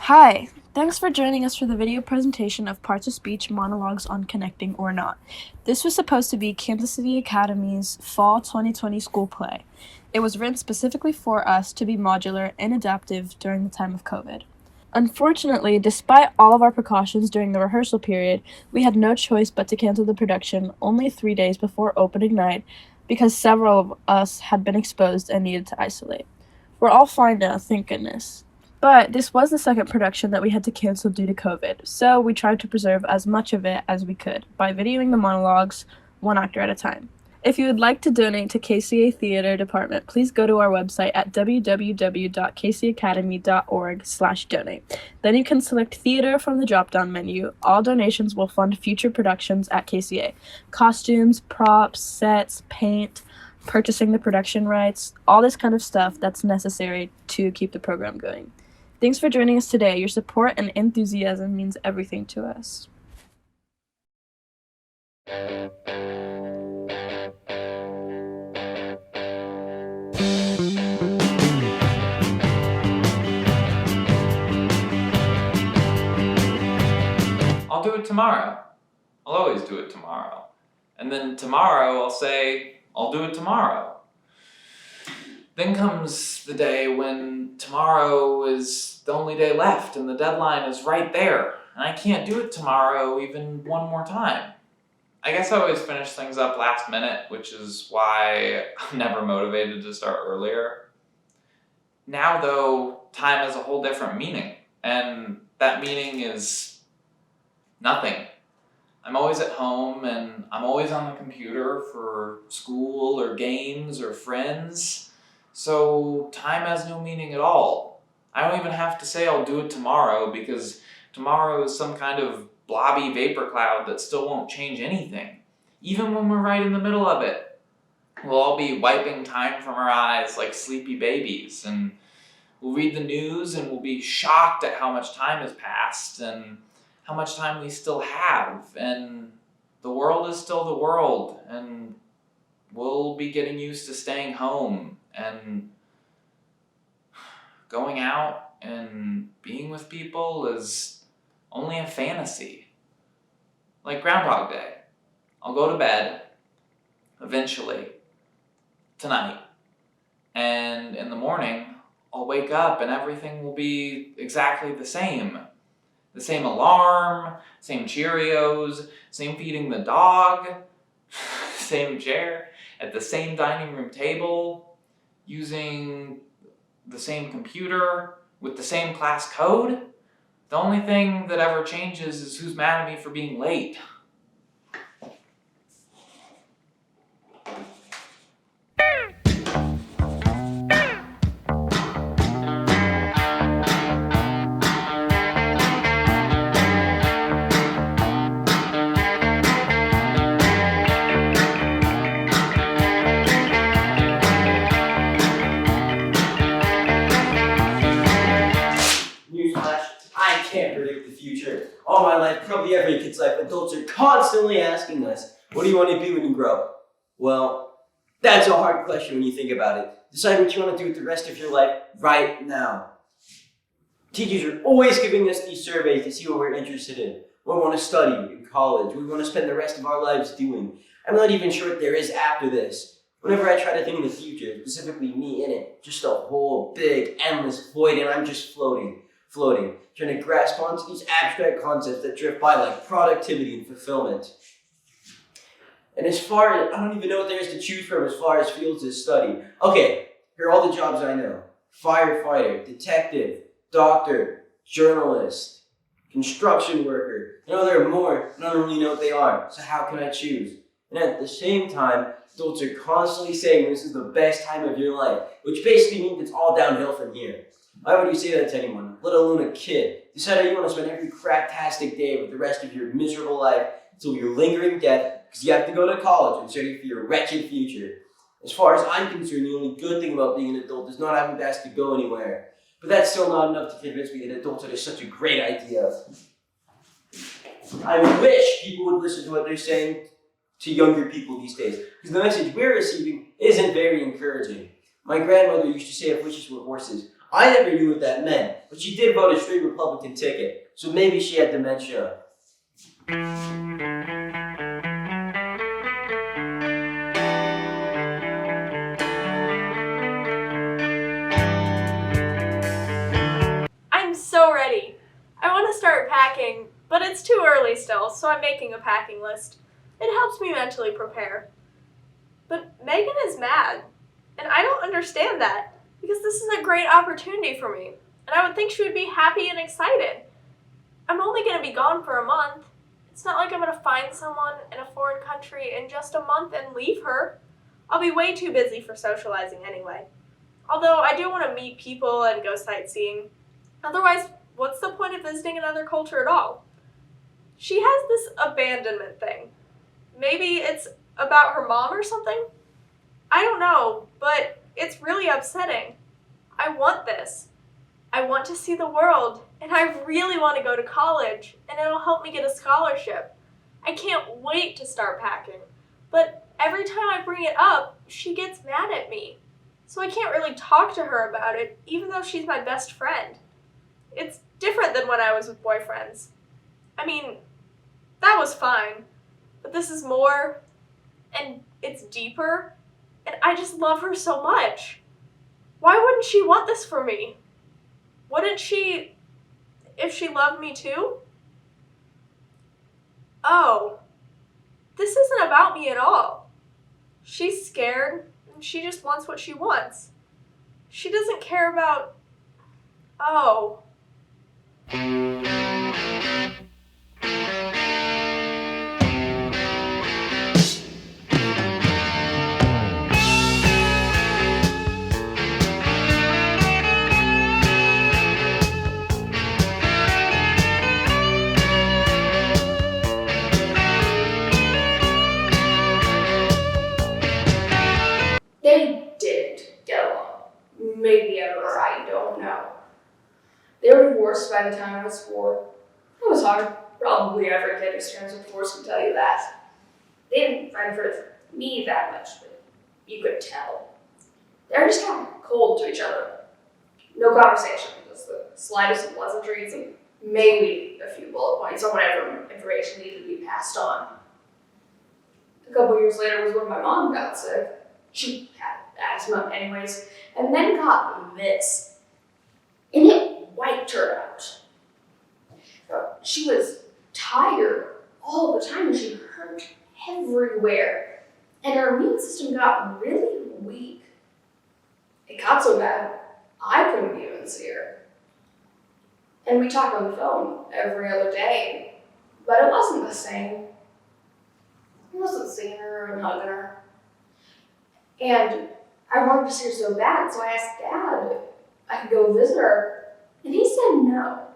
Hi, thanks for joining us for the video presentation of Parts of Speech Monologues on Connecting or Not. This was supposed to be Kansas City Academy's Fall 2020 school play. It was written specifically for us to be modular and adaptive during the time of COVID. Unfortunately, despite all of our precautions during the rehearsal period, we had no choice but to cancel the production only 3 days before opening night because several of us had been exposed and needed to isolate. We're all fine now, thank goodness. But this was the second production that we had to cancel due to COVID, so we tried to preserve as much of it as we could by videoing the monologues one actor at a time. If you would like to donate to KCA Theater Department, please go to our website at www.kcacademy.org/donate. Then you can select theater from the drop-down menu. All donations will fund future productions at KCA. Costumes, props, sets, paint, purchasing the production rights, all this kind of stuff that's necessary to keep the program going. Thanks for joining us today. Your support and enthusiasm means everything to us. I'll do it tomorrow. I'll always do it tomorrow. And then tomorrow I'll say, I'll do it tomorrow. Then comes the day when tomorrow is the only day left and the deadline is right there. And I can't do it tomorrow even one more time. I guess I always finish things up last minute, which is why I'm never motivated to start earlier. Now though, time has a whole different meaning. And that meaning is nothing. I'm always at home and I'm always on the computer for school or games or friends. So time has no meaning at all. I don't even have to say I'll do it tomorrow because tomorrow is some kind of blobby vapor cloud that still won't change anything. Even when we're right in the middle of it. We'll all be wiping time from our eyes like sleepy babies, and we'll read the news and we'll be shocked at how much time has passed and how much time we still have, and the world is still the world, and we'll be getting used to staying home and going out and being with people is only a fantasy. Like Groundhog Day. I'll go to bed, eventually, tonight, and in the morning, I'll wake up and everything will be exactly the same. The same alarm, same Cheerios, same feeding the dog, same chair, at the same dining room table, using the same computer, with the same class code. The only thing that ever changes is who's mad at me for being late. Newsflash, I can't predict the future. All my life, probably every kid's life, adults are constantly asking us, what do you want to be when you grow up? Well, that's a hard question when you think about it. Decide what you want to do with the rest of your life right now. Teachers are always giving us these surveys to see what we're interested in, what we want to study in college, what we want to spend the rest of our lives doing. I'm not even sure what there is after this. Whenever I try to think in the future, specifically me in it, just a whole big, endless void, and I'm just floating, trying to grasp onto these abstract concepts that drift by like productivity and fulfillment. And as far as, I don't even know what there is to choose from as far as fields to study. Okay, here are all the jobs I know. Firefighter, detective, doctor, journalist, construction worker. I know there are more, and I don't really know what they are, so how can I choose? And at the same time, adults are constantly saying this is the best time of your life, which basically means it's all downhill from here. Why would you say that to anyone, let alone a kid? Decide how you want to spend every craptastic day with the rest of your miserable life until your lingering death, because you have to go to college and study for your wretched future. As far as I'm concerned, the only good thing about being an adult is not having to ask to go anywhere. But that's still not enough to convince me that adulthood is such a great idea. I wish people would listen to what they're saying to younger people these days, because the message we're receiving isn't very encouraging. My grandmother used to say if wishes were horses, I never knew what that meant, but she did vote a straight Republican ticket, so maybe she had dementia. I'm so ready. I want to start packing, but it's too early still, so I'm making a packing list. It helps me mentally prepare. But Megan is mad, and I don't understand that, because this is a great opportunity for me, and I would think she would be happy and excited. I'm only going to be gone for a month. It's not like I'm going to find someone in a foreign country in just a month and leave her. I'll be way too busy for socializing anyway. Although I do want to meet people and go sightseeing. Otherwise, what's the point of visiting another culture at all? She has this abandonment thing. Maybe it's about her mom or something? I don't know, but it's really upsetting. I want this. I want to see the world, and I really want to go to college, and it'll help me get a scholarship. I can't wait to start packing, but every time I bring it up, she gets mad at me. So I can't really talk to her about it, even though she's my best friend. It's different than when I was with boyfriends. I mean, that was fine, but this is more, and it's deeper, and I just love her so much. Why wouldn't she want this for me? Wouldn't she, if she loved me too? Oh, this isn't about me at all. She's scared, and she just wants what she wants. She doesn't care about, oh. They didn't get along. Maybe ever, I don't know. They were divorced by the time I was 4. It was hard. Probably every kid experiencing divorce can tell you that. They didn't friend for me that much, but you could tell. They were just kind of cold to each other. No conversation, just the slightest of pleasantries and maybe a few bullet points on whatever information needed to be passed on. A couple years later was when my mom got sick. She had asthma anyways, and then got this, and it wiped her out. She was tired all the time, and she hurt everywhere, and her immune system got really weak. It got so bad, I couldn't even see her. And we talked on the phone every other day, but it wasn't the same. I wasn't seeing her and hugging her. And I wanted to see her so bad, so I asked Dad if I could go visit her, and he said no.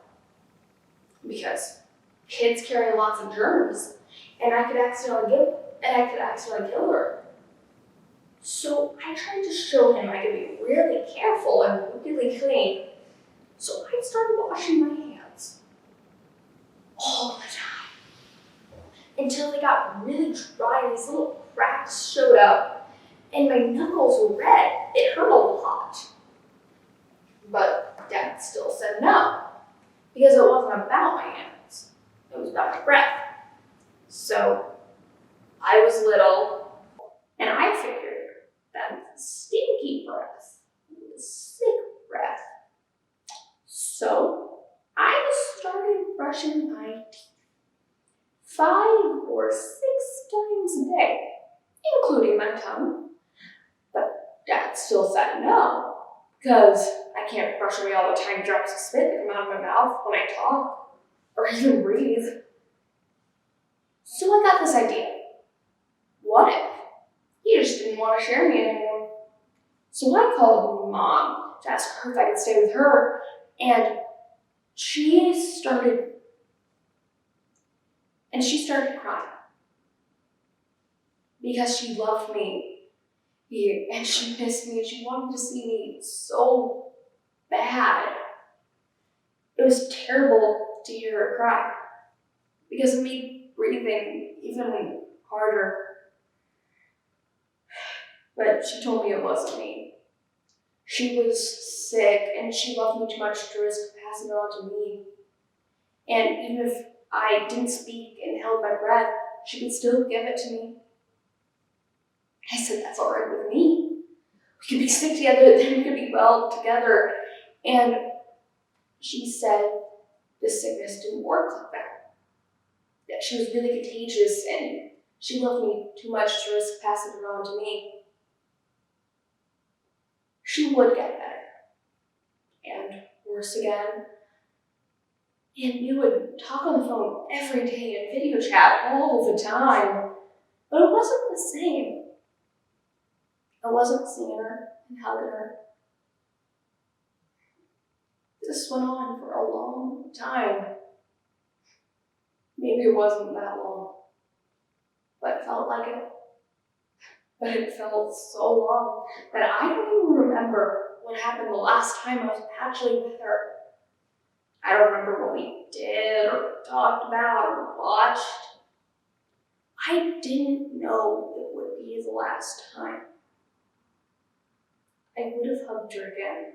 Because kids carry lots of germs, and I could accidentally kill her. So I tried to show him I could be really careful and really clean. So I started washing my hands all the time until they got really dry and these little cracks showed up. And my knuckles were red. It hurt a lot. But Dad still said no, because it wasn't about my hands. It was about my breath. So I was little, and I figured that stinky breath was sick breath. So I started brushing my teeth 5 or 6 times a day, including my tongue. But Dad still said no, because I can't brush away all the tiny drops of spit that come out of my mouth when I talk, or even breathe. So I got this idea. What if he just didn't want to share me anymore? So I called Mom to ask her if I could stay with her, and she started crying. Because she loved me. And she missed me, and she wanted to see me so bad. It was terrible to hear her cry, because it made breathing even harder. But she told me it wasn't me. She was sick and she loved me too much to risk passing it on to me. And even if I didn't speak and held my breath, she would still give it to me. I said, that's all right with me. We could be sick together, then we could be well together. And she said this sickness didn't work like that. That she was really contagious and she loved me too much to risk passing it on to me. She would get better. And worse again. And we would talk on the phone every day and video chat all the time. But it wasn't the same. I wasn't seeing her and hugging her. This went on for a long time. Maybe it wasn't that long, but it felt like it. But it felt so long that I don't even remember what happened the last time I was actually with her. I don't remember what we did or talked about or watched. I didn't know it would be the last time. I would have hugged her again.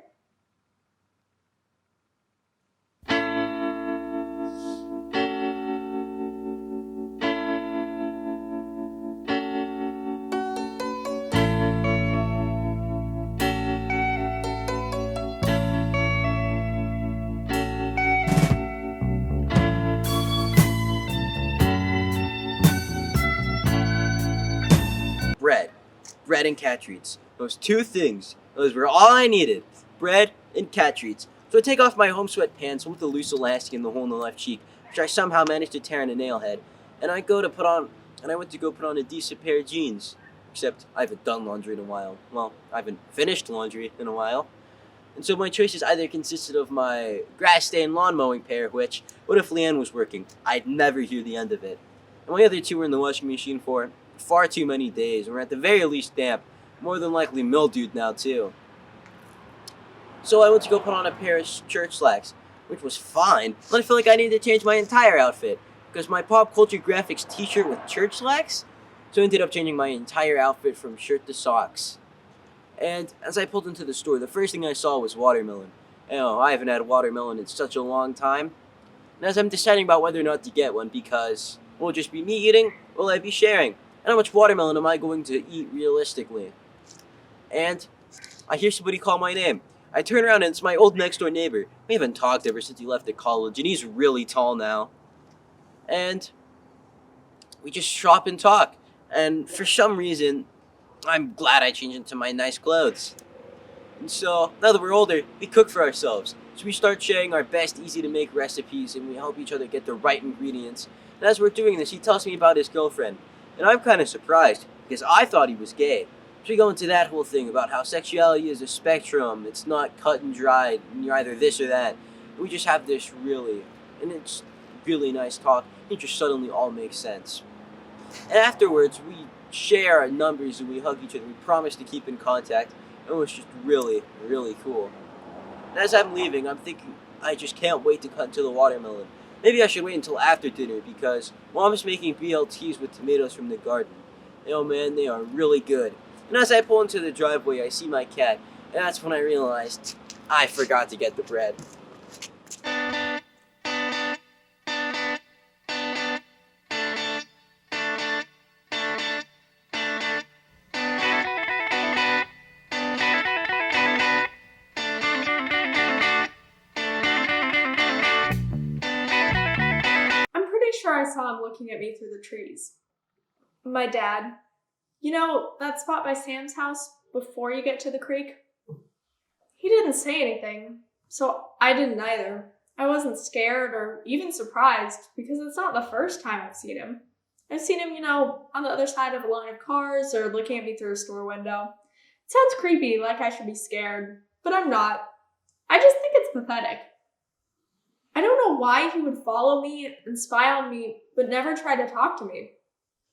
Bread. Bread and cat treats. Those two things. Those were all I needed. Bread and cat treats. So I take off my home sweat pants with the loose elastic in the hole in the left cheek, which I somehow managed to tear in a nail head, and I went to go put on a decent pair of jeans. Except I haven't done laundry in a while. Well, I haven't finished laundry in a while. And so my choices either consisted of my grass-stained lawn mowing pair, which, what if Leanne was working? I'd never hear the end of it. And my other two were in the washing machine for far too many days, and were at the very least damp, more than likely mildewed now too. So I went to go put on a pair of church slacks, which was fine, but I felt like I needed to change my entire outfit, because my pop culture graphics t-shirt with church slacks, so I ended up changing my entire outfit from shirt to socks. And as I pulled into the store, the first thing I saw was watermelon. I haven't had watermelon in such a long time. And as I'm deciding about whether or not to get one, because will it just be me eating, will I be sharing? And how much watermelon am I going to eat realistically? And I hear somebody call my name. I turn around and it's my old next door neighbor. We haven't talked ever since he left at college, and he's really tall now. And we just shop and talk. And for some reason, I'm glad I changed into my nice clothes. And so, now that we're older, we cook for ourselves. So we start sharing our best easy-to-make recipes, and we help each other get the right ingredients. And as we're doing this, he tells me about his girlfriend. And I'm kind of surprised, because I thought he was gay. So we go into that whole thing about how sexuality is a spectrum. It's not cut and dried, and you're either this or that. And we just have this really nice talk. It just suddenly all makes sense. And afterwards, we share our numbers and we hug each other. We promise to keep in contact. It was just really, really cool. And as I'm leaving, I'm thinking, I just can't wait to cut into the watermelon. Maybe I should wait until after dinner because Mom's making BLTs with tomatoes from the garden. Oh man, they are really good. And as I pull into the driveway, I see my cat, and that's when I realized I forgot to get the bread. I'm pretty sure I saw him looking at me through the trees. My dad. You know, that spot by Sam's house before you get to the creek? He didn't say anything, so I didn't either. I wasn't scared or even surprised because it's not the first time I've seen him. I've seen him, on the other side of a line of cars or looking at me through a store window. It sounds creepy, like I should be scared, but I'm not. I just think it's pathetic. I don't know why he would follow me and spy on me, but never try to talk to me.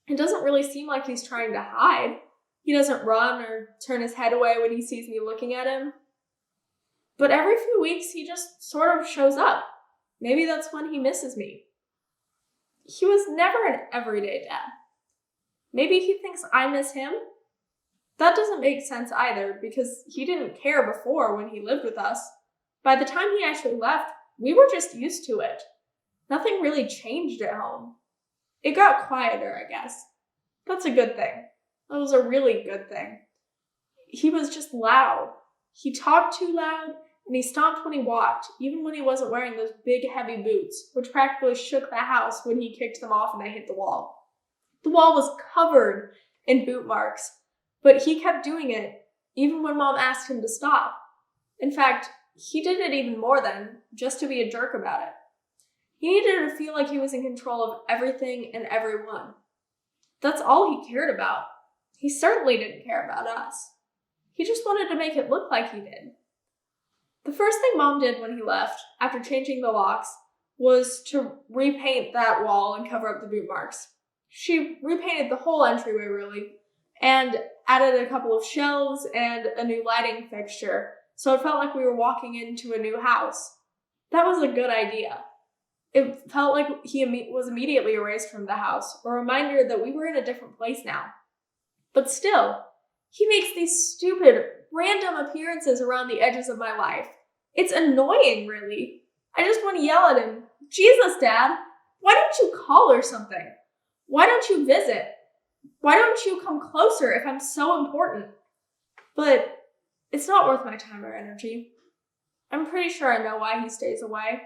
It doesn't really seem like he's trying to hide. He doesn't run or turn his head away when he sees me looking at him. But every few weeks, he just sort of shows up. Maybe that's when he misses me. He was never an everyday dad. Maybe he thinks I miss him, That doesn't make sense either, because he didn't care before when he lived with us. By the time he actually left, we were just used to it. Nothing really changed at home. It got quieter, I guess. That's a good thing. That was a really good thing. He was just loud. He talked too loud, and he stomped when he walked, even when he wasn't wearing those big, heavy boots, which practically shook the house when he kicked them off and they hit the wall. The wall was covered in boot marks, but he kept doing it, even when Mom asked him to stop. In fact, he did it even more then, just to be a jerk about it. He needed to feel like he was in control of everything and everyone. That's all he cared about. He certainly didn't care about us. He just wanted to make it look like he did. The first thing Mom did when he left, after changing the locks, was to repaint that wall and cover up the boot marks. She repainted the whole entryway, really, and added a couple of shelves and a new lighting fixture, so it felt like we were walking into a new house. That was a good idea. It felt like he was immediately erased from the house, a reminder that we were in a different place now. But still, he makes these stupid, random appearances around the edges of my life. It's annoying, really. I just want to yell at him, "Jesus, Dad, why don't you call or something? Why don't you visit? Why don't you come closer if I'm so important?" But it's not worth my time or energy. I'm pretty sure I know why he stays away.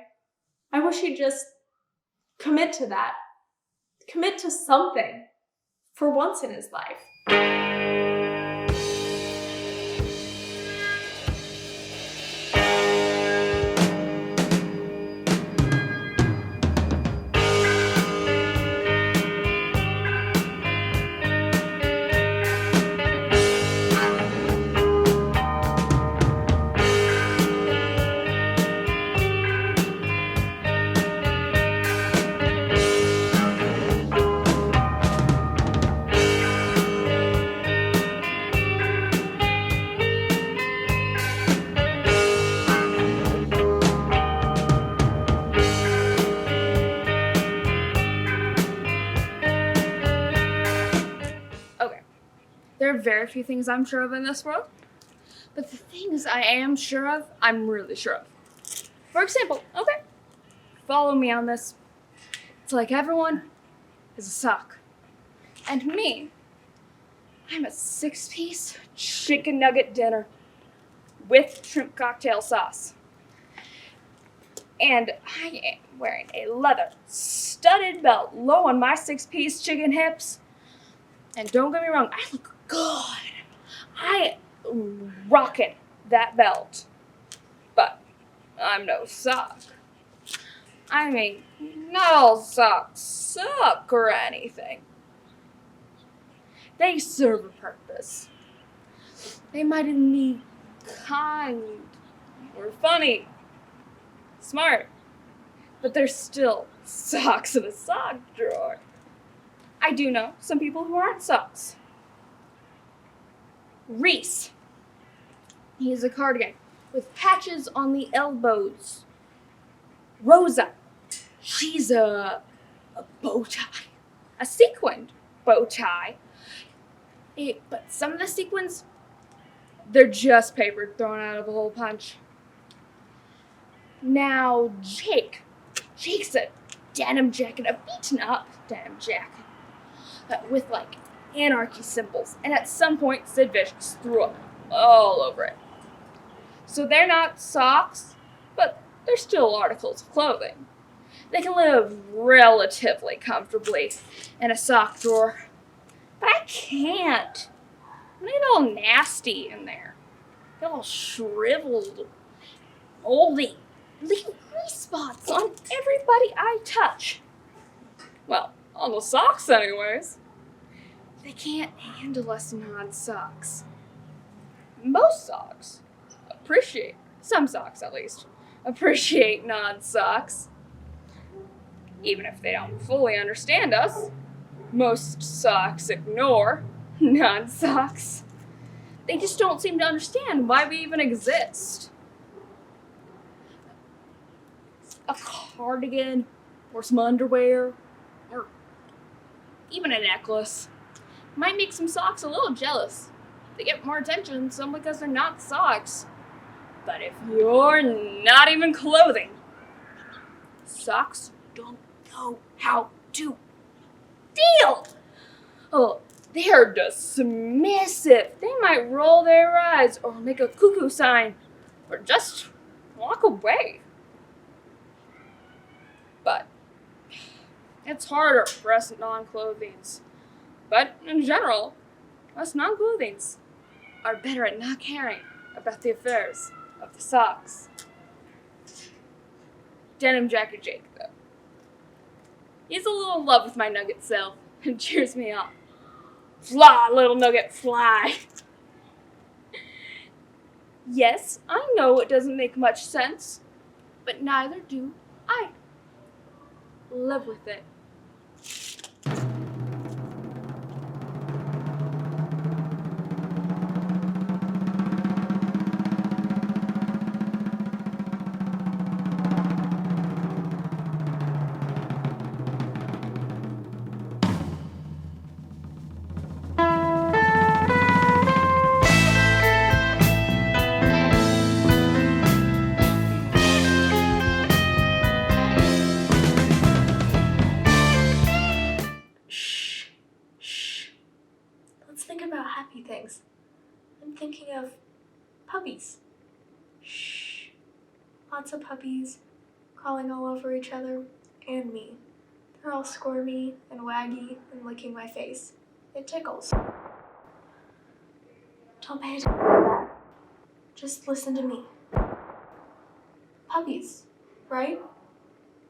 I wish he'd just commit to that. Commit to something for once in his life. There are very few things I'm sure of in this world, but the things I am sure of, I'm really sure of. For example, okay, follow me on this. It's like everyone is a sock. And me, I'm a 6-piece chicken nugget dinner with shrimp cocktail sauce. And I am wearing a leather studded belt low on my 6-piece chicken hips. And don't get me wrong, I look good. I rockin' that belt. But I'm no sock. I mean, not all socks suck or anything. They serve a purpose. They might even be kind or funny, smart, but they're still socks in a sock drawer. I do know some people who aren't socks. Reese. He's a cardigan with patches on the elbows. Rosa. She's a bow tie. A sequined bow tie. But some of the sequins, they're just paper thrown out of a hole punch. Now, Jake. Jake's a denim jacket, a beaten up denim jacket. With like anarchy symbols, and at some point Sid Vicious threw up all over it. So they're not socks, but they're still articles of clothing. They can live relatively comfortably in a sock drawer, but I can't. They get all nasty in there. Get all shriveled, moldy, leave grease spots on everybody I touch. Well, on the socks anyways. They can't handle us non-socks. Most socks appreciate, some socks at least, appreciate non-socks. Even if they don't fully understand us, most socks ignore non-socks. They just don't seem to understand why we even exist. A cardigan, or some underwear, or even a necklace might make some socks a little jealous. They get more attention, some because they're not socks. But if you're not even clothing, socks don't know how to deal. Oh, they're dismissive. They might roll their eyes or make a cuckoo sign or just walk away. But it's harder for us non-clothings. But in general, us non-clothings are better at not caring about the affairs of the socks. Denim Jacket Jake, though. He's a little in love with my nugget self and cheers me on. Fly, little nugget, fly. Yes, I know it doesn't make much sense, but neither do I. Live with it. Shh. Let's think about happy things. I'm thinking of puppies. Shh. Lots of puppies crawling all over each other and me. They're all squirmy and waggy and licking my face. It tickles. Don't pay attention to that. Just listen to me. Puppies, right?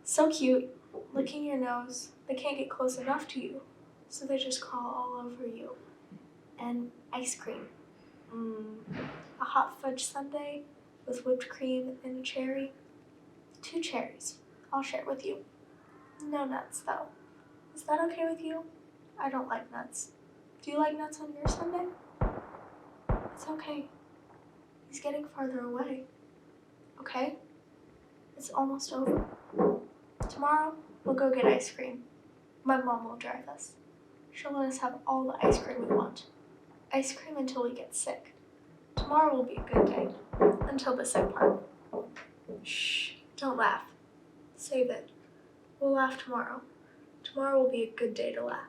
So cute, licking your nose. They can't get close enough to you, so they just crawl all over you. And ice cream. A hot fudge sundae with whipped cream and a cherry. 2 cherries. I'll share with you. No nuts, though. Is that okay with you? I don't like nuts. Do you like nuts on your sundae? It's okay. He's getting farther away. Okay? It's almost over. Tomorrow, we'll go get ice cream. My mom will drive us. She'll let us have all the ice cream we want. Ice cream until we get sick. Tomorrow will be a good day. Until the sick part. Shh, don't laugh. Save it. We'll laugh tomorrow. Tomorrow will be a good day to laugh.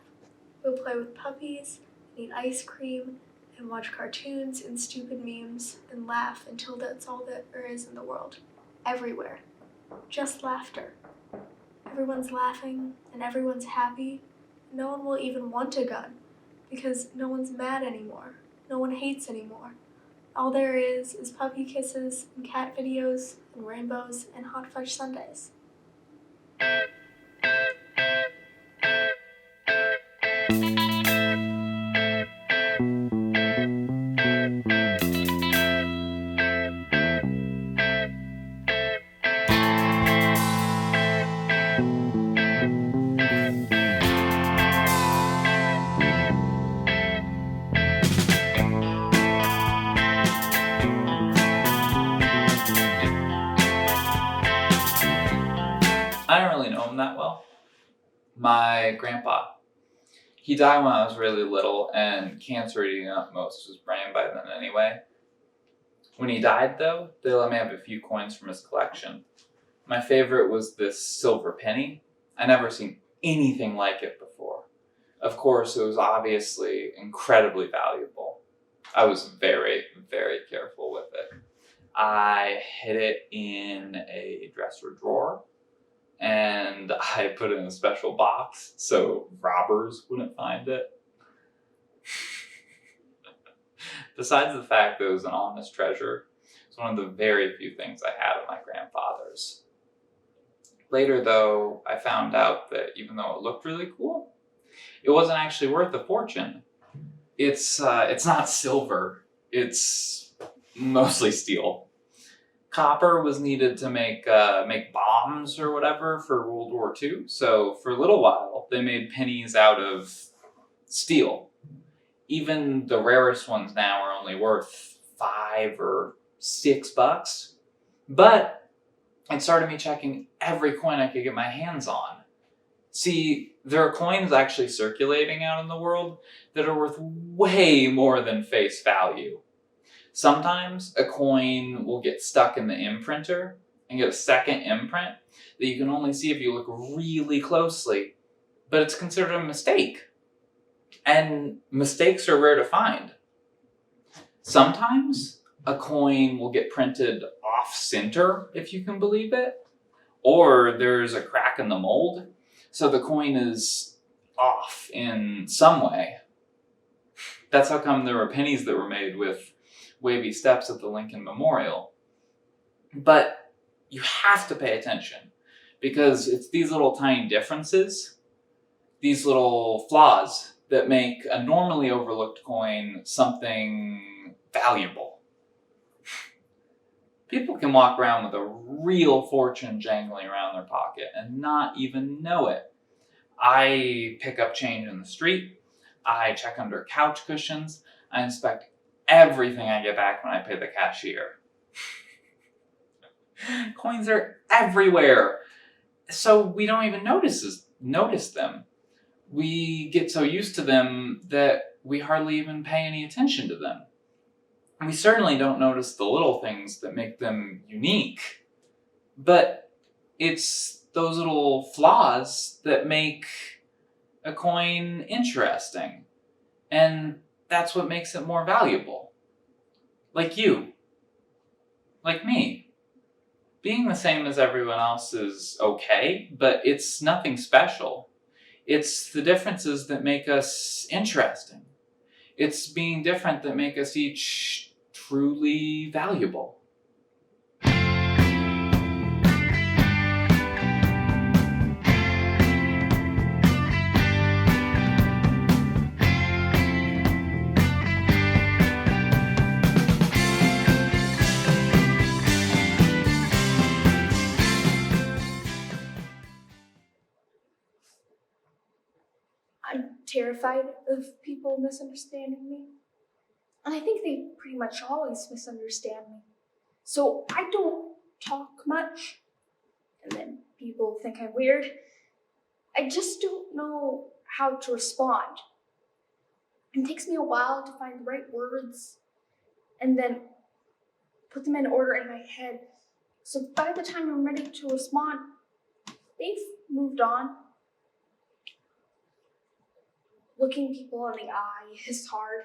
We'll play with puppies, and eat ice cream, and watch cartoons and stupid memes, and laugh until that's all that there is in the world. Everywhere. Just laughter. Everyone's laughing, and everyone's happy. No one will even want a gun, because no one's mad anymore. No one hates anymore. All there is puppy kisses, and cat videos, and rainbows, and hot fudge sundaes. I don't really know him that well. My grandpa. He died when I was really little, and cancer had eaten up most of his brain by then anyway. When he died, though, they let me have a few coins from his collection. My favorite was this silver penny. I never seen anything like it before. Of course, it was obviously incredibly valuable. I was very, very careful with it. I hid it in a dresser drawer, and I put it in a special box so robbers wouldn't find it. Besides the fact that it was an honest treasure, it's one of the very few things I had of my grandfather's. Later, though, I found out that even though it looked really cool, it wasn't actually worth a fortune. It's not silver. It's mostly steel. Copper was needed to make bombs or whatever for World War II. So for a little while, they made pennies out of steel. Even the rarest ones now are only worth $5 or $6. But it started me checking every coin I could get my hands on. See, there are coins actually circulating out in the world that are worth way more than face value. Sometimes a coin will get stuck in the imprinter and get a second imprint that you can only see if you look really closely, but it's considered a mistake. And mistakes are rare to find. Sometimes a coin will get printed off center, if you can believe it, or there's a crack in the mold, so the coin is off in some way. That's how come there were pennies that were made with wavy steps at the Lincoln Memorial. But you have to pay attention, because it's these little tiny differences, these little flaws, that make a normally overlooked coin something valuable. People can walk around with a real fortune jangling around their pocket and not even know it. I pick up change in the street, I check under couch cushions, I inspect everything I get back when I pay the cashier. Coins are everywhere, so we don't even notice them. We get so used to them that we hardly even pay any attention to them. And we certainly don't notice the little things that make them unique. But it's those little flaws that make a coin interesting. And that's what makes it more valuable. Like you. Like me. Being the same as everyone else is okay, but it's nothing special. It's the differences that make us interesting. It's being different that make us each truly valuable. I'm terrified of people misunderstanding me. And I think they pretty much always misunderstand me. So I don't talk much. And then people think I'm weird. I just don't know how to respond. It takes me a while to find the right words and then put them in order in my head. So by the time I'm ready to respond, they've moved on. Looking people in the eye is hard.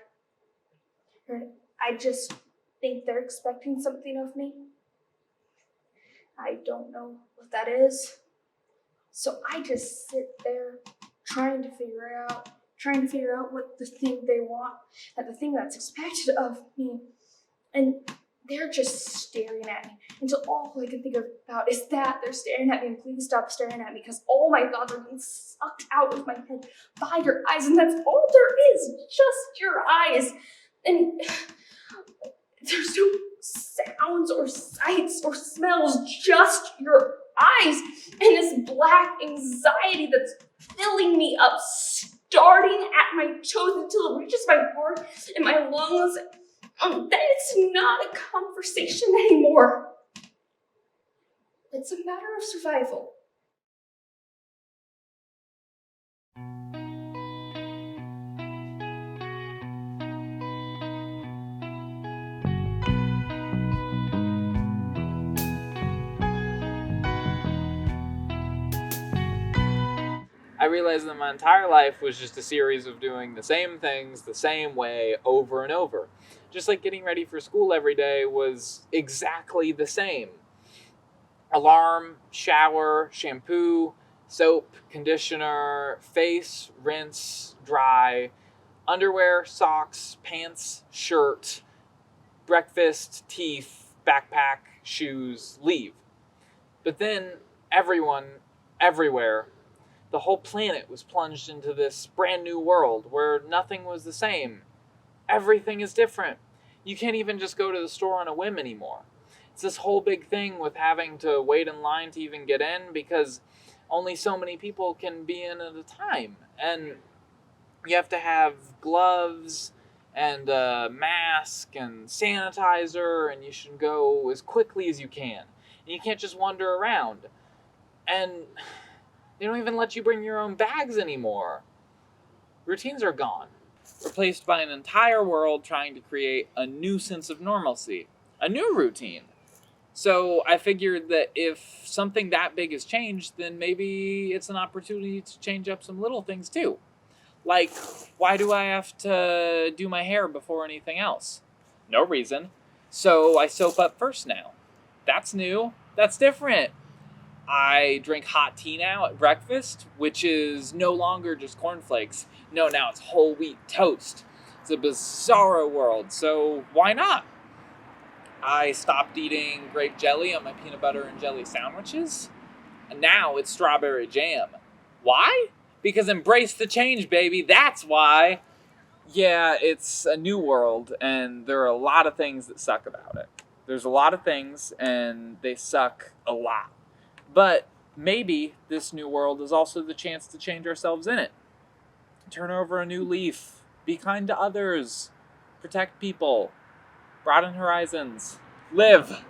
I just think they're expecting something of me. I don't know what that is. So I just sit there trying to figure out what the thing they want and the thing that's expected of me. And they're just staring at me until all I can think about is that they're staring at me, and please stop staring at me because all my thoughts are being sucked out of my head by your eyes, and that's all there is, just your eyes. And there's no sounds or sights or smells, just your eyes and this black anxiety that's filling me up, starting at my toes until it reaches my heart and my lungs. Then it's not a conversation anymore. It's a matter of survival. I realized that my entire life was just a series of doing the same things the same way over and over. Just like getting ready for school every day was exactly the same. Alarm, shower, shampoo, soap, conditioner, face, rinse, dry, underwear, socks, pants, shirt, breakfast, teeth, backpack, shoes, leave. But then everyone, everywhere, the whole planet was plunged into this brand new world where nothing was the same. Everything is different. You can't even just go to the store on a whim anymore. It's this whole big thing with having to wait in line to even get in because only so many people can be in at a time. And you have to have gloves and a mask and sanitizer, and you should go as quickly as you can. And you can't just wander around. And They don't even let you bring your own bags anymore. Routines are gone, replaced by an entire world trying to create a new sense of normalcy, a new routine. So I figured that if something that big has changed, then maybe it's an opportunity to change up some little things too. Like, why do I have to do my hair before anything else? No reason. So I soap up first now. That's new. That's different. I drink hot tea now at breakfast, which is no longer just cornflakes. No, now it's whole wheat toast. It's a bizarro world, so why not? I stopped eating grape jelly on my peanut butter and jelly sandwiches, and now it's strawberry jam. Why? Because embrace the change, baby. That's why. Yeah, it's a new world, and there are a lot of things that suck about it. There's a lot of things, and they suck a lot. But maybe this new world is also the chance to change ourselves in it. Turn over a new leaf. Be kind to others. Protect people. Broaden horizons. Live.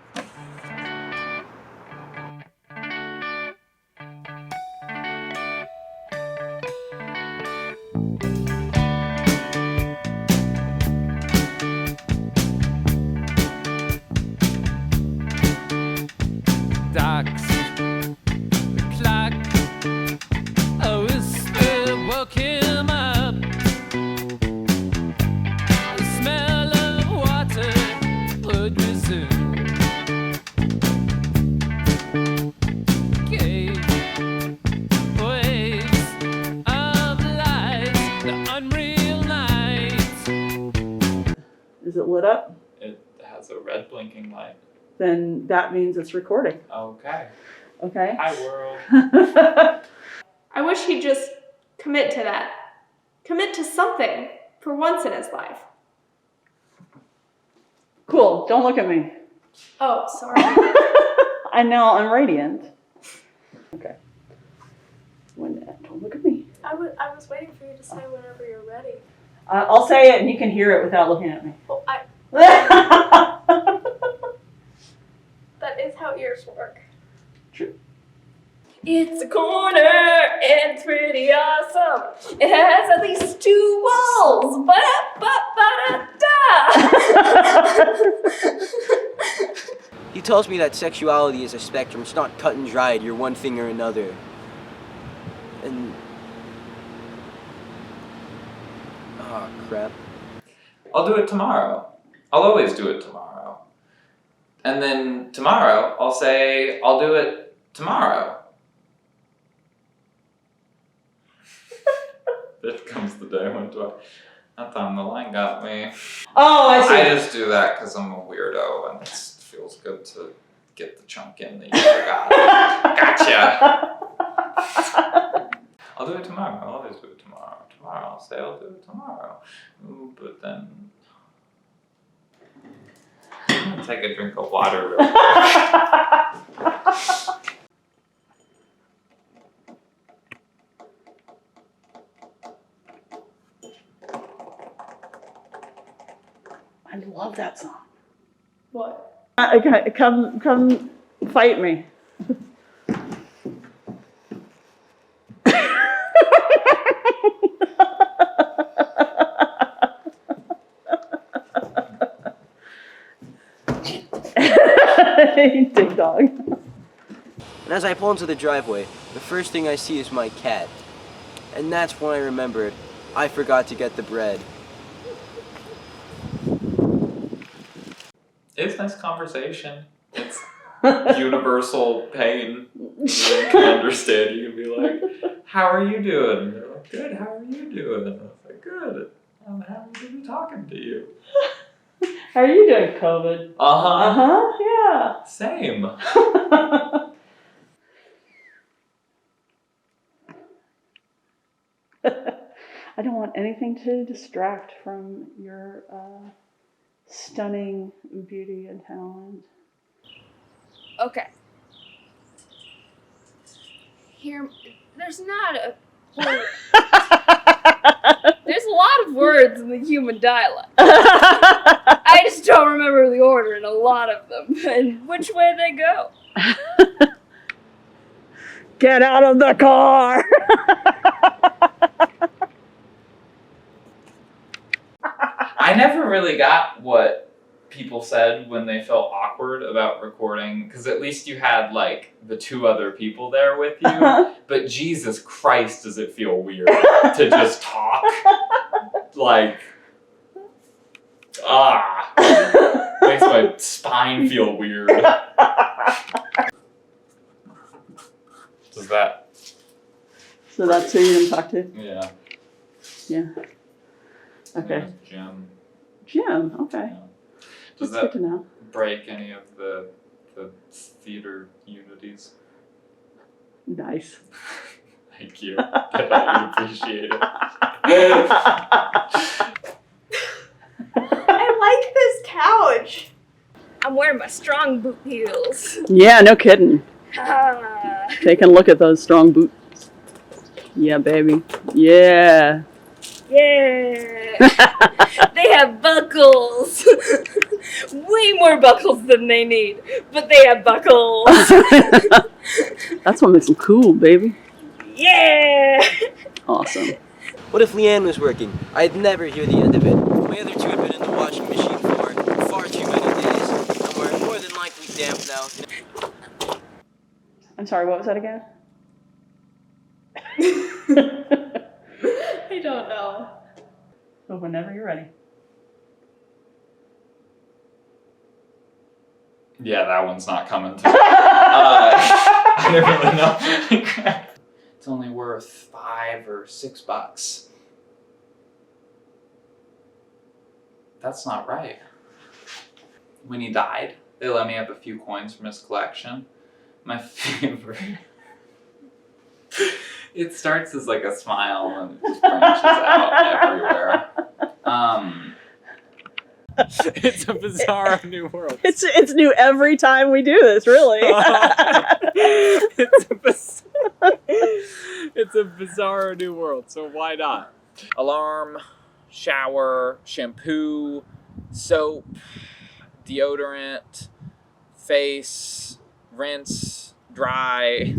Ducks, the clock, a whisper woke him up. The smell of water would resume. Gave waves of light, the unreal night. Is it lit up? It has a red blinking light. Then that means it's recording. Okay. Okay? Hi, world. I wish he'd just commit to that. Commit to something for once in his life. Cool. Don't look at me. Oh, sorry. I know I'm radiant. Okay. Don't look at me. I was waiting for you to say whenever you're ready. I'll say it and you can hear it without looking at me. Well, that is how ears work. True. It's a corner and it's pretty awesome. It has at least 2 walls. Ba-da-ba-ba-da-da. He tells me that sexuality is a spectrum. It's not cut and dried. You're one thing or another. And... oh, crap. I'll do it tomorrow. I'll always do it tomorrow. And then tomorrow, I'll say, I'll do it tomorrow. There comes the day when that time the line got me. Oh, I see. I just do that because I'm a weirdo and it feels good to get the chunk in that you forgot. Gotcha! I'll do it tomorrow. I'll always do it tomorrow. Tomorrow, I'll say I'll do it tomorrow. Ooh, but then... I'm gonna take a drink of water real quick. I love that song. What? Okay, come fight me. Dig dog. And as I pull into the driveway, the first thing I see is my cat. And that's when I remembered I forgot to get the bread. It's nice conversation. It's universal pain. You can understand. You can be like, how are you doing? And they're like, good, how are you doing? And I was like, good. I'm happy to be talking to you. How are you doing, COVID? Uh-huh. Yeah. Same. I don't want anything to distract from your stunning beauty and talent. Okay. Here, there's not a word. There's a lot of words in the human dialect. I just don't remember the order in a lot of them and which way they go. Get out of the car! I never really got what people said when they felt awkward about recording, because at least you had like the two other people there with you. But Jesus Christ, does it feel weird to just talk? Like, makes my spine feel weird. Does that? So that's who you're gonna talk to? Yeah. Yeah. Okay. Jim. Jim, okay. Yeah. Does That's good that to know. break any of the theater unities? Nice. Thank you. I appreciate it. I like this couch. I'm wearing my strong boot heels. Yeah, no kidding. Ah, Take a look at those strong boots. Yeah, baby. Yeah. yeah. They have buckles. Way more buckles than they need, but they have buckles. That's what makes them cool, baby. Yeah. Awesome. What if Leanne was working? I'd never hear the end of it. My other two had been in the washing machine for far too many days, and were more than likely damp now. I'm sorry, what was that again? I don't know. So whenever you're ready. Yeah, that one's not coming to I didn't really know. It's only worth $5 or $6. That's not right. When he died, they let me have a few coins from his collection. My favorite. It starts as like a smile and it just branches out everywhere. It's a bizarre new world. It's new every time we do this, really. It's a bizarre new world, so why not? Alarm, shower, shampoo, soap, deodorant, face, rinse, dry.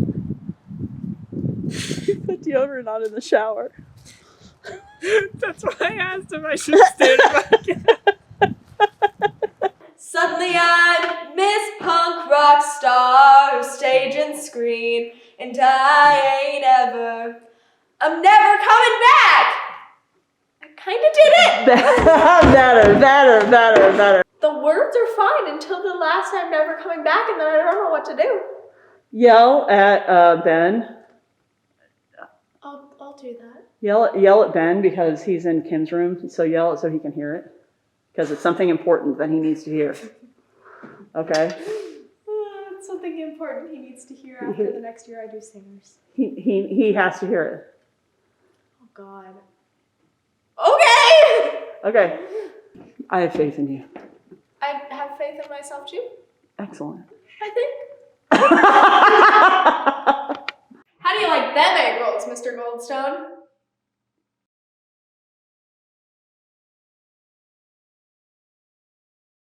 Put deodorant on in the shower. That's why I asked if I should stand back. Suddenly I'm Miss Punk Rock Star of stage and screen, and I'm never coming back! I kinda did it! Better. The words are fine until the last I'm never coming back, and then I don't know what to do. Yell at Ben. I'll do that. Yell at Ben because he's in Kim's room, so yell it so he can hear it. Because it's something important that he needs to hear. Okay? It's something important he needs to hear after the next year I do singers. He has to hear it. Oh, God. Okay! Okay. I have faith in you. I have faith in myself, too, Excellent. I think. How do you like them egg rolls, Mr. Goldstone?